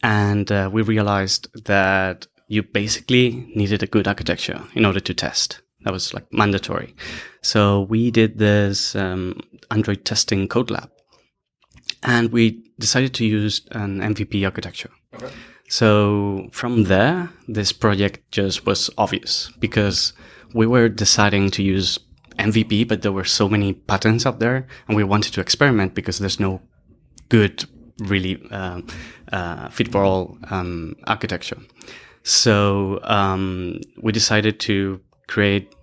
F: and we realized that you basically needed a good architecture in order to test. That was like mandatory. So we did this Android testing code lab. And we decided to use an MVP architecture. Okay. So from there, this project just was obvious because we were deciding to use MVP, but there were so many patterns out there, and we wanted to experiment because there's no good, really fit-for-all architecture. So we decided to create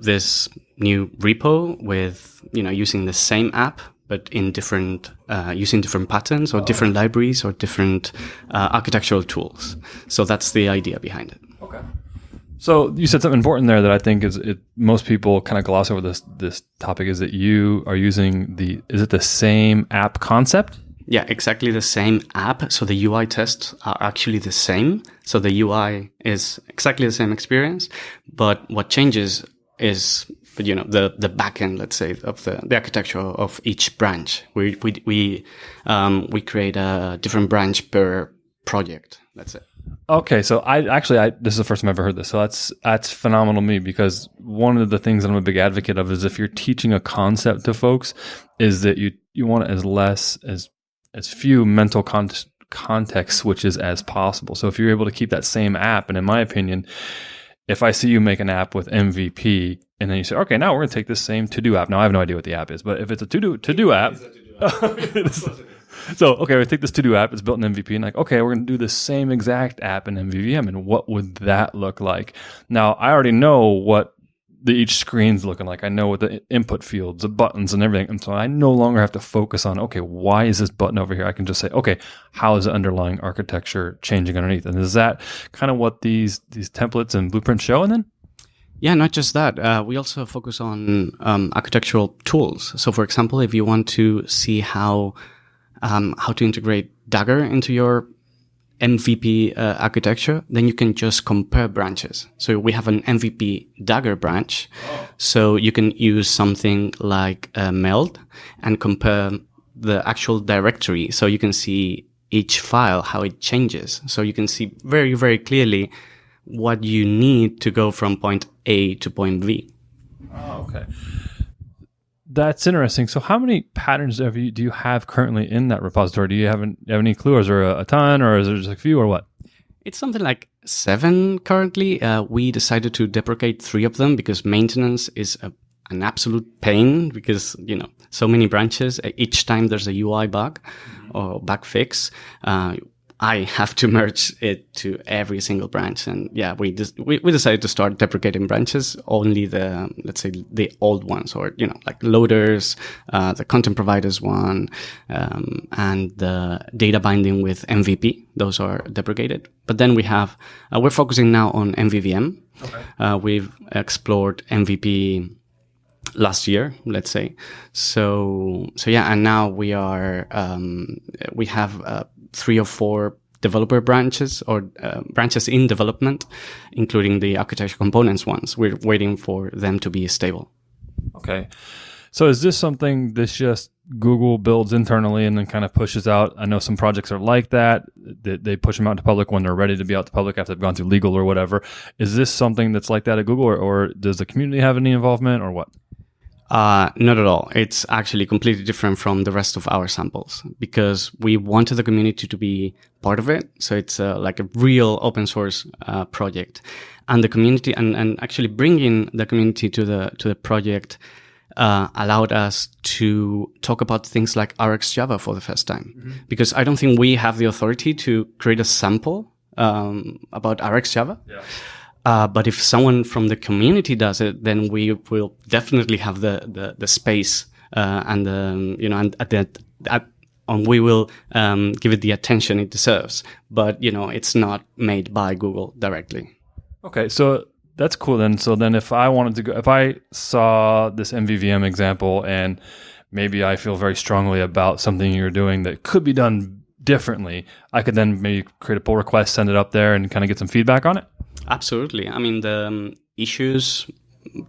F: this new repo with, using the same app, but in different, using different patterns or different libraries or different architectural tools. So that's the idea behind it.
D: Okay. So you said something important there that I think most people kind of gloss over this topic, is that you are using is it the same app concept?
F: Yeah, exactly the same app. So the UI tests are actually the same. So the UI is exactly the same experience, but what changes is, the backend, let's say, of the architecture of each branch. We create a different branch per project. That's it.
D: Okay, so this is the first time I've ever heard this. So that's phenomenal to me, because one of the things that I'm a big advocate of is if you're teaching a concept to folks, is that you want as few mental context switches as possible. So if you're able to keep that same app, and in my opinion, if I see you make an app with MVP, and then you say, okay, now we're going to take this same to-do app. Now I have no idea what the app is, but if it's a to-do app, so okay, we take this to-do app, it's built in MVP, and okay, we're going to do the same exact app in MVVM, and what would that look like? Now I already know what each screen's looking like. I know what the input fields, the buttons, and everything, and so I no longer have to focus on, okay, why is this button over here? I can just say, okay, how is the underlying architecture changing underneath? And is that kind of what these templates and blueprints show? And then
F: not just that. We also focus on architectural tools. So, for example, if you want to see how to integrate Dagger into your MVP architecture, then you can just compare branches. So we have an MVP Dagger branch. Oh. So you can use something like meld and compare the actual directory. So you can see each file, how it changes. So you can see very, very clearly what you need to go from point A to point B.
D: Oh, okay. That's interesting. So how many patterns do you have currently in that repository? Do you have any clue? Or is there a ton, or is there just a few, or what?
F: It's something like 7 currently. We decided to deprecate 3 of them because maintenance is an absolute pain, because, so many branches. Each time there's a UI bug or bug fix, I have to merge it to every single branch. And yeah, we decided to start deprecating branches, only the old ones, or, like loaders, the content providers one, and the data binding with MVP. Those are deprecated. But then we're focusing now on MVVM. Okay. We've explored MVP last year, let's say. So yeah, and now we have 3 or 4 developer branches, or branches in development, including the architecture components ones. We're waiting for them to be stable.
D: Okay. So is this something that's just Google builds internally and then kind of pushes out? I know some projects are like that. They push them out to public when they're ready to be out to public after they've gone through legal or whatever. Is this something that's like that at Google, or does the community have any involvement, or what?
F: Not at all. It's actually completely different from the rest of our samples, because we wanted the community to be part of it. So it's like a real open source project, and the community and actually bringing the community to the project allowed us to talk about things like RxJava for the first time, because I don't think we have the authority to create a sample about RxJava. Yeah. But if someone from the community does it, then we will definitely have the space and we will give it the attention it deserves. But it's not made by Google directly.
D: Okay, so that's cool then. So then, if I saw this MVVM example and maybe I feel very strongly about something you're doing that could be done differently, I could then maybe create a pull request, send it up there, and kind of get some feedback on it.
F: Absolutely. I mean, the issues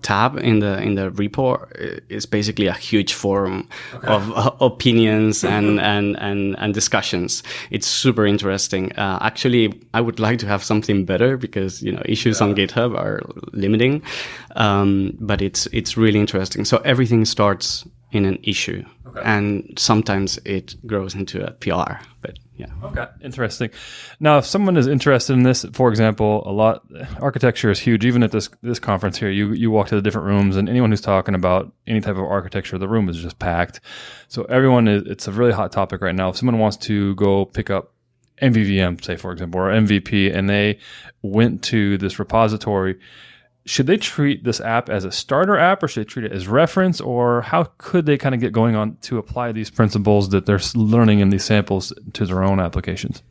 F: tab in the report is basically a huge forum of opinions and discussions. It's super interesting. Actually, I would like to have something better, because issues on GitHub are limiting. But it's really interesting. So everything starts in an issue. Okay. And sometimes it grows into a PR, but yeah.
D: Okay, interesting. Now, if someone is interested in this, for example, architecture is huge. Even at this conference here, you walk to the different rooms, and anyone who's talking about any type of architecture, the room is just packed. So it's a really hot topic right now. If someone wants to go pick up MVVM, say, for example, or MVP, and they went to this repository, should they treat this app as a starter app, or should they treat it as reference, or how could they kind of get going on to apply these principles that they're learning in these samples to their own applications?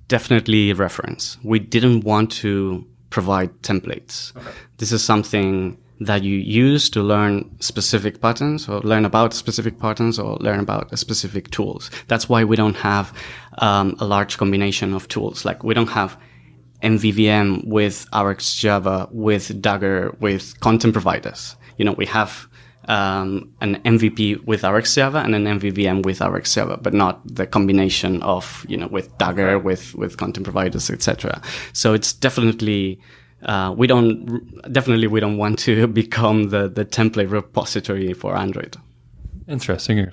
F: Definitely reference. We didn't want to provide templates. Okay. This is something that you use to learn specific patterns, or learn about specific patterns, or learn about specific tools. That's why we don't have a large combination of tools. Like, we don't have MVVM with RxJava, with Dagger, with content providers. We have an MVP with RxJava and an MVVM with RxJava, but not the combination of, with Dagger, with content providers, etc. So it's definitely, we don't want to become the template repository for Android.
D: Interesting.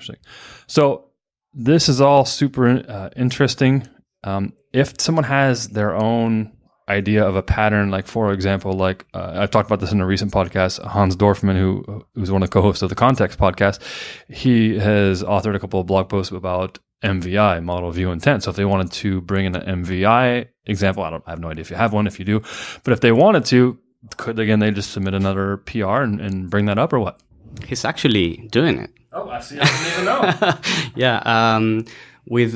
D: So this is all super interesting. If someone has their own idea of a pattern, like, for example, I've talked about this in a recent podcast, Hans Dorfman, who's one of the co-hosts of the Context podcast, he has authored a couple of blog posts about MVI, model view intent. So if they wanted to bring in an MVI example, I have no idea if you have one, if you do, but if they wanted to, they just submit another PR and bring that up, or what?
F: He's actually doing it.
D: Oh, I see. I didn't even know.
F: Yeah, with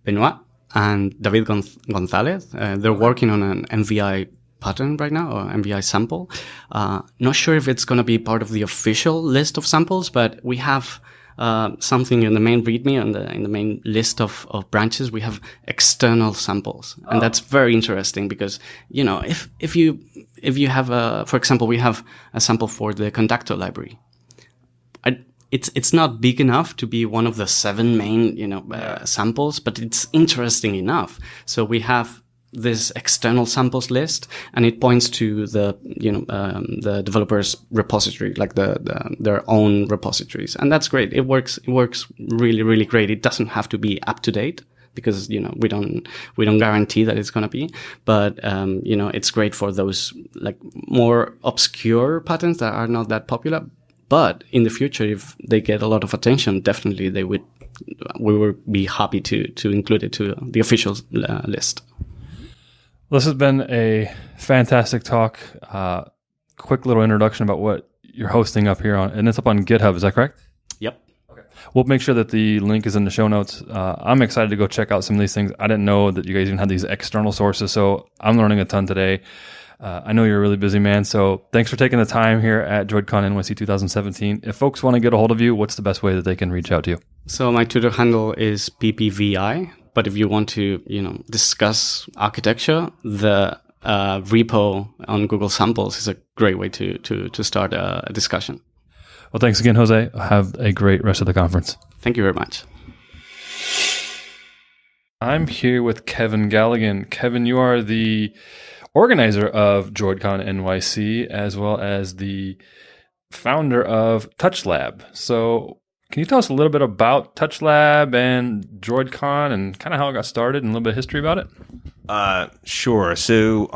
F: Benoit and David Gonzalez. They're working on an MVI pattern right now, or MVI sample. Not sure if it's going to be part of the official list of samples, but we have something in the main README, in the main list of branches. We have external samples, and that's very interesting because if you have for example, we have a sample for the conductor library. It's not big enough to be one of the 7 main, samples, but it's interesting enough. So we have this external samples list, and it points to the developers' repository, like their own repositories, and that's great. It works really, really great. It doesn't have to be up to date, because we don't guarantee that it's going to be, but it's great for those like more obscure patterns that are not that popular. But in the future, if they get a lot of attention, definitely we would be happy to include it to the official list.
D: This has been a fantastic talk. Quick little introduction about what you're hosting up here and it's up on GitHub. Is that correct?
F: Yep.
D: Okay. We'll make sure that the link is in the show notes. I'm excited to go check out some of these things. I didn't know that you guys even had these external sources, so I'm learning a ton today. I know you're a really busy man, so thanks for taking the time here at Droidcon NYC 2017. If folks want to get a hold of you, what's the best way that they can reach out to you?
F: So my Twitter handle is ppvi, but if you want to, discuss architecture, the repo on Google Samples is a great way to start a discussion.
D: Well, thanks again, Jose. Have a great rest of the conference.
F: Thank you very much.
D: I'm here with Kevin Galligan. Kevin, you are the organizer of Droidcon NYC, as well as the founder of touchlab. So can you tell us a little bit about touchlab and Droidcon and kind of how it got started and a little bit of history about it?
G: Sure. So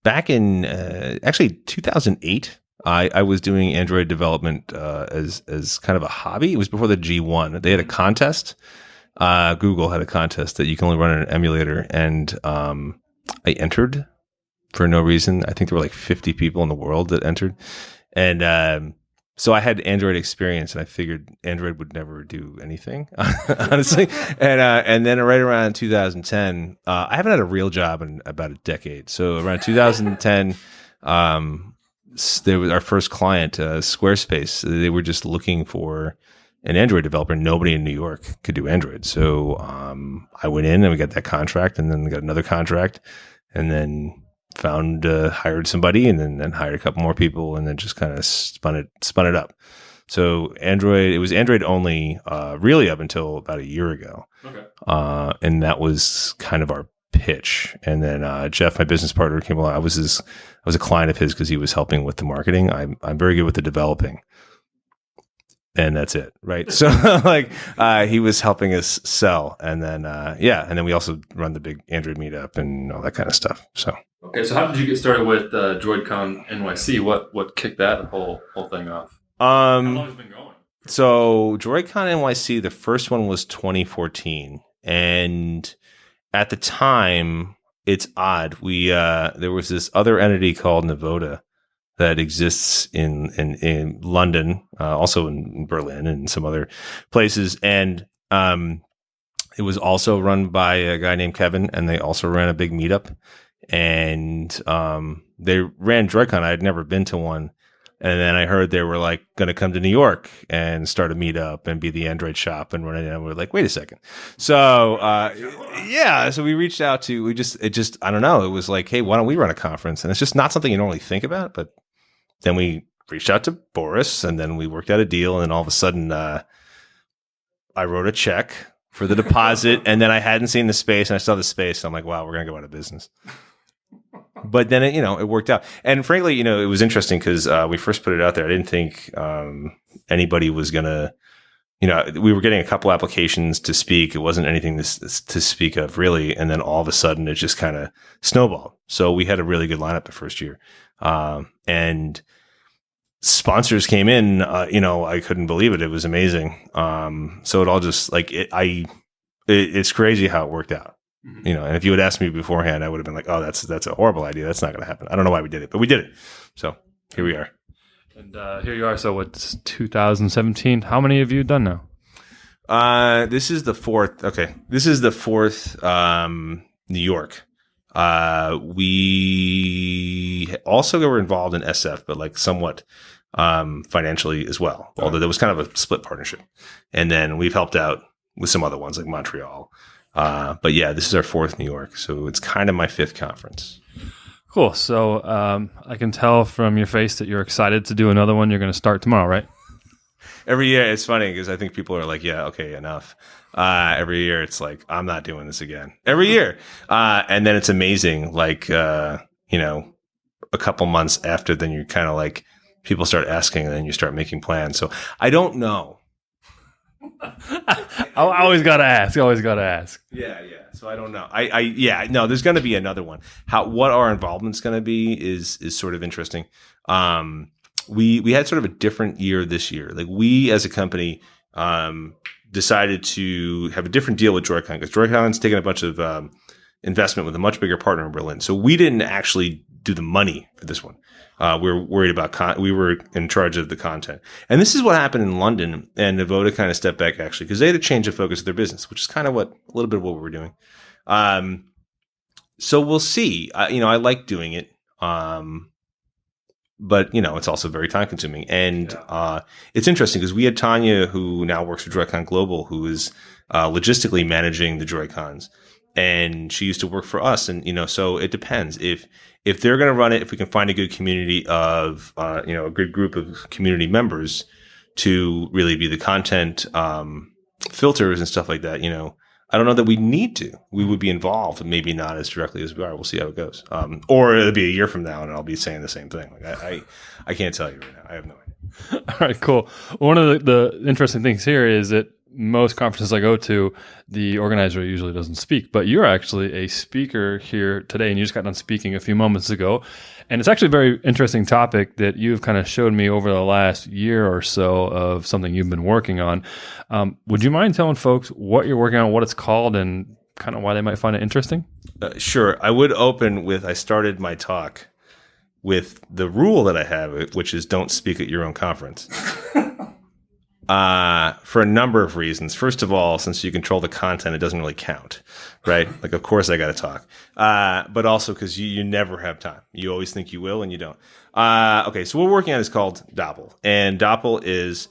G: back in actually 2008, I was doing Android development as kind of a hobby. It was before the G1. They had a contest. Google had a contest that you can only run in an emulator, and I entered for no reason. I think there were like 50 people in the world that entered. And so I had Android experience, and I figured Android would never do anything, honestly. And then right around 2010, I haven't had a real job in about a decade. So around 2010, there was our first client, Squarespace. They were just looking for an Android developer. Nobody in New York could do Android. So I went in and we got that contract, and then we got another contract, and then hired somebody, and then hired a couple more people, and then just kind of spun it up. So it was Android only, really up until about a year ago. Okay. And that was kind of our pitch. And then Jeff, my business partner, came along. I was a client of his because he was helping with the marketing. I'm very good with the developing. and that's it, right? So like he was helping us sell, and then and then we also run the big Android meetup and all that kind of stuff. So
D: Okay, so how did you get started with Droidcon NYC? What kicked that whole thing off? How long has it been going?
G: So Droidcon NYC, the first one was 2014, and at the time, it's odd. We there was this other entity called Navoda that exists in London, also in Berlin and some other places, and it was also run by a guy named Kevin, and they also ran a big meetup, and they ran Droidcon. I had never been to one. And then I heard they were like going to come to New York and start a meetup and be the Android shop and run it. And we were like, wait a second. So, so we reached out to, I don't know. It was like, hey, why don't we run a conference? And it's just not something you normally think about. But then we reached out to Boris, and then we worked out a deal. And then all of a sudden, I wrote a check for the deposit. And then I hadn't seen the space, and I saw the space. And I'm like, wow, we're going to go out of business. But then it worked out. And frankly, it was interesting because we first put it out there. I didn't think anybody was going to, we were getting a couple applications to speak. It wasn't anything to speak of really. And then all of a sudden it just kind of snowballed. So we had a really good lineup the first year. And sponsors came in, I couldn't believe it. It was amazing. So it all just it's crazy how it worked out. And if you had asked me beforehand, I would have been like, oh, that's a horrible idea. That's not going to happen. I don't know why we did it, but we did it. So here we are.
D: And here you are. So it's 2017. How many have you done now?
G: This is the fourth. Okay. This is the fourth New York. We also were involved in SF, but like somewhat financially as well, although there was kind of a split partnership. And then we've helped out with some other ones like Montreal. But yeah, this is our fourth New York, so it's kind of my fifth conference.
D: Cool. So I can tell from your face that you're excited to do another one. You're going to start tomorrow, right?
G: Every year, it's funny because I think people are like, yeah, okay, enough. Every year, it's like, I'm not doing this again. Every year. And then it's amazing, like, a couple months after, then you're kind of like, people start asking, and then you start making plans. So I don't know.
D: I always got to ask.
G: Yeah. So I don't know. No, there's going to be another one. What our involvement's going to be is sort of interesting. We had sort of a different year this year. Like we as a company decided to have a different deal with Droidcon because Droidcon's taken a bunch of investment with a much bigger partner in Berlin. So we didn't actually do the money for this one. We were worried about we were in charge of the content. And this is what happened in London, and Navoda kind of stepped back actually because they had to change the focus of their business, which is kind of a little bit of what we were doing. So we'll see. I like doing it. But it's also very time consuming. And it's interesting because we had Tanya, who now works for Droidcon Global, who is logistically managing the Droidcons. And she used to work for us. And, so it depends. If they're going to run it, if we can find a good community of, a good group of community members to really be the content filters and stuff like that, I don't know that we need to. We would be involved, maybe not as directly as we are. We'll see how it goes. Or it'll be a year from now, and I'll be saying the same thing. Like I can't tell you right now. I have no idea.
D: All right, cool. One of the interesting things here is that most conferences I go to, the organizer usually doesn't speak, but you're actually a speaker here today, and you just got done speaking a few moments ago. And it's actually a very interesting topic that you've kind of showed me over the last year or so of something you've been working on. Would you mind telling folks what you're working on, what it's called, and kind of why they might find it interesting?
G: Sure. I would open with, I started my talk with the rule that I have, which is don't speak at your own conference. For a number of reasons. First of all, since you control the content, it doesn't really count, right? Like, of course I got to talk. But also because you never have time. You always think you will and you don't. Okay, so what we're working on is called Doppl. And Doppl is,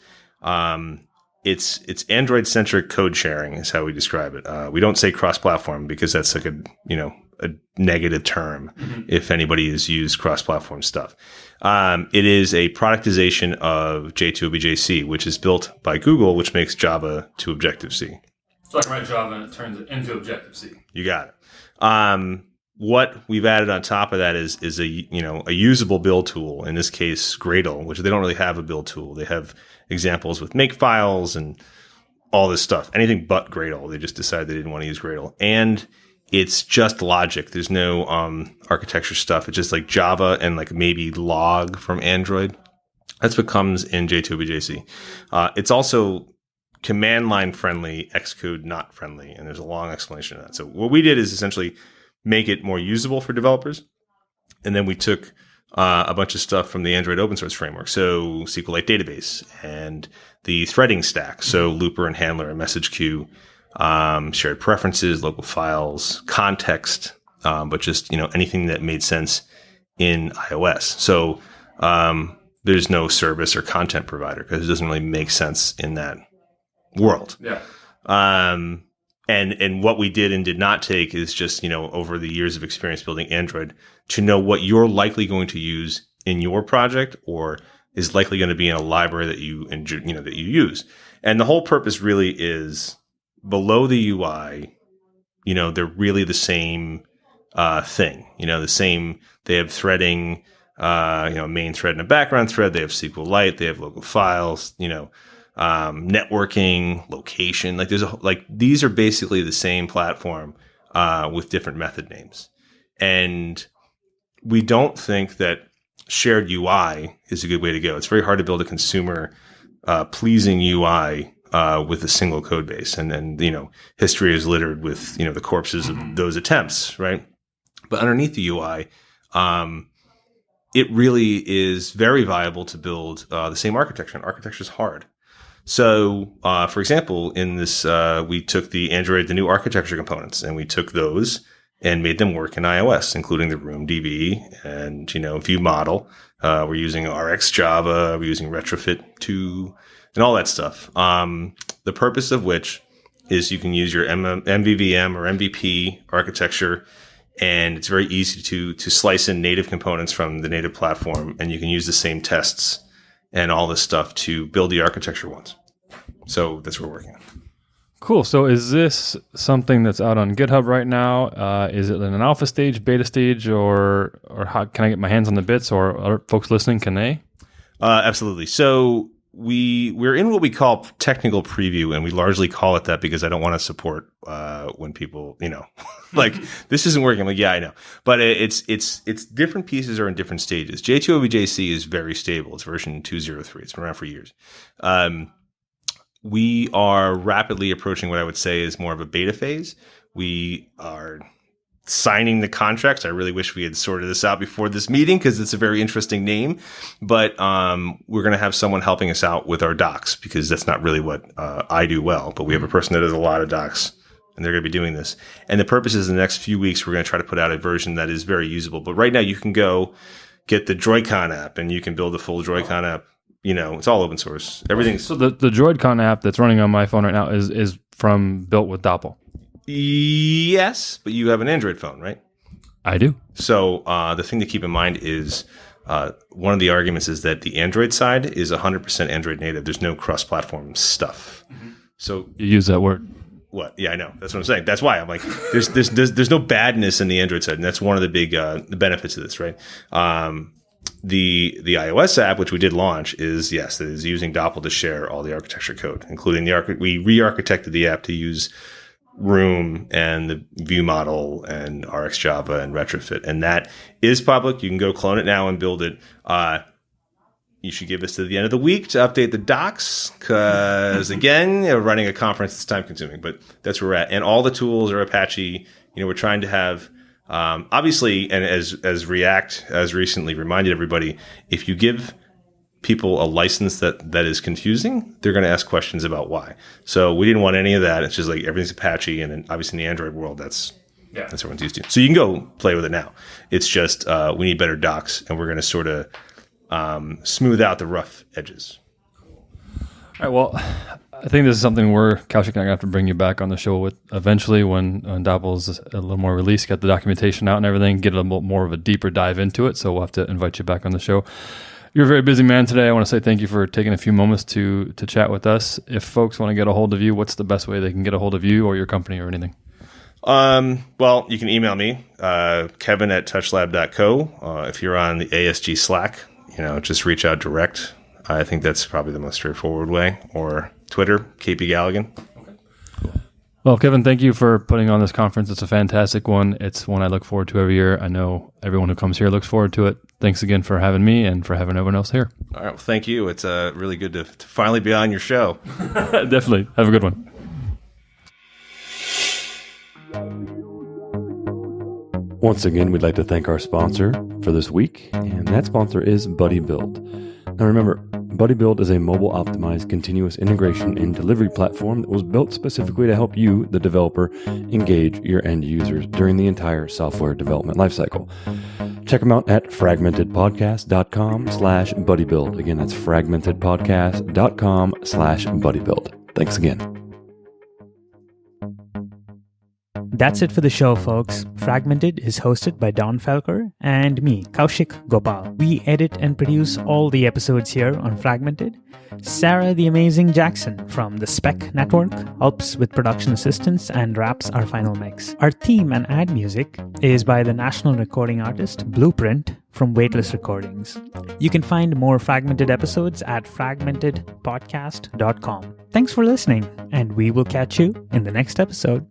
G: it's Android-centric code sharing is how we describe it. We don't say cross-platform because that's like a negative term if anybody has used cross-platform stuff. It is a productization of J2OBJC, which is built by Google, which makes Java to Objective-C.
D: So I can write Java and it turns it into Objective-C.
G: You got it. what we've added on top of that is a usable build tool. In this case, Gradle, which they don't really have a build tool. They have examples with makefiles and all this stuff. Anything but Gradle. They just decided they didn't want to use Gradle. And it's just logic. There's no architecture stuff. It's just like Java and like maybe log from Android. That's what comes in J2OBJC. It's also command line friendly, Xcode not friendly, and there's a long explanation of that. So what we did is essentially make it more usable for developers, and then we took a bunch of stuff from the Android open source framework, so SQLite database and the threading stack, so Looper and Handler and message queue, shared preferences, local files, context, but just anything that made sense in iOS. So there's no service or content provider because it doesn't really make sense in that world.
D: Yeah.
G: And what we did and did not take is just, over the years of experience building Android to know what you're likely going to use in your project or is likely going to be in a library that you that you use. And the whole purpose really is below the UI, they're really the same thing, the same, they have threading, main thread and a background thread. They have SQLite, they have local files, networking, location, these are basically the same platform with different method names. And we don't think that shared UI is a good way to go. It's very hard to build a consumer pleasing UI with a single code base. And then, history is littered with, the corpses of those attempts, right? But underneath the UI, it really is very viable to build the same architecture, and architecture is hard. So, for example, in this, we took the new architecture components, and we took those and made them work in iOS, including the Room DB and, View Model. We're using RX Java, we're using Retrofit 2, and all that stuff. The purpose of which is you can use your MVVM or MVP architecture, and it's very easy to slice in native components from the native platform, and you can use the same tests and all this stuff to build the architecture once. So that's what we're working on.
D: Cool. So is this something that's out on GitHub right now? Is it in an alpha stage, beta stage, or how can I get my hands on the bits? Or are folks listening, can they?
G: Absolutely. So we're in what we call technical preview, and we largely call it that because I don't want to support when people, this isn't working. I'm like, yeah, I know. But it's different pieces are in different stages. J2OBJC is very stable. It's version 2.03. It's been around for years. We are rapidly approaching what I would say is more of a beta phase. We are signing the contracts. I really wish we had sorted this out before this meeting because it's a very interesting name. But we're going to have someone helping us out with our docs because that's not really what I do well. But we have a person that does a lot of docs, and they're going to be doing this. And the purpose is in the next few weeks, we're going to try to put out a version that is very usable. But right now, you can go get the Droidcon app, and you can build the full Droidcon app. It's all open source. Everything's
D: so the Droidcon app that's running on my phone right now is built with Doppl.
G: Yes, but you have an Android phone, right?
D: I do.
G: So the thing to keep in mind is one of the arguments is that the Android side is 100% Android native. There's no cross-platform stuff. Mm-hmm. So
D: you use that word.
G: What? Yeah, I know. That's what I'm saying. That's why I'm like, there's no badness in the Android side, and that's one of the big the benefits of this, right? The iOS app, which we did launch, is it is using Doppl to share all the architecture code, including we re-architected the app to use Room and the View Model and RX Java and Retrofit, and that is public. You can go clone it now and build it. You should give us to the end of the week to update the docs because, again, running a conference is time consuming, but that's where we're at. And all the tools are Apache. We're trying to have, obviously, and as React has recently reminded everybody, if you give people a license that is confusing, they're going to ask questions about why. So we didn't want any of that. It's just like everything's Apache, and then obviously in the Android world, that's what everyone's used to. So you can go play with it now. It's just we need better docs, and we're going to sort of smooth out the rough edges.
D: All right. Well, I think this is something Kaushik and I have to bring you back on the show with eventually when Doppel's a little more released, get the documentation out and everything, get a little more of a deeper dive into it. So we'll have to invite you back on the show. You're a very busy man today. I want to say thank you for taking a few moments to chat with us. If folks want to get a hold of you, what's the best way they can get a hold of you or your company or anything?
G: Well, you can email me, kevin@touchlab.co. If you're on the ASG Slack, just reach out direct. I think that's probably the most straightforward way. Or Twitter, KP Galligan.
D: Well, Kevin, thank you for putting on this conference. It's a fantastic one. It's one I look forward to every year. I know everyone who comes here looks forward to it. Thanks again for having me and for having everyone else here.
G: All right. Well, thank you. It's really good to finally be on your show.
D: Definitely. Have a good one.
A: Once again, we'd like to thank our sponsor for this week, and that sponsor is BuddyBuild. Now remember, BuddyBuild is a mobile-optimized continuous integration and delivery platform that was built specifically to help you, the developer, engage your end users during the entire software development lifecycle. Check them out at fragmentedpodcast.com/BuddyBuild. Again, that's fragmentedpodcast.com/BuddyBuild. Thanks again.
H: That's it for the show, folks. Fragmented is hosted by DonnFelker and me, Kaushik Gopal. We edit and produce all the episodes here on Fragmented. Sarah the Amazing Jackson from the Spec Network helps with production assistance and wraps our final mix. Our theme and ad music is by the national recording artist Blueprint from Weightless Recordings. You can find more Fragmented episodes at fragmentedpodcast.com. Thanks for listening, and we will catch you in the next episode.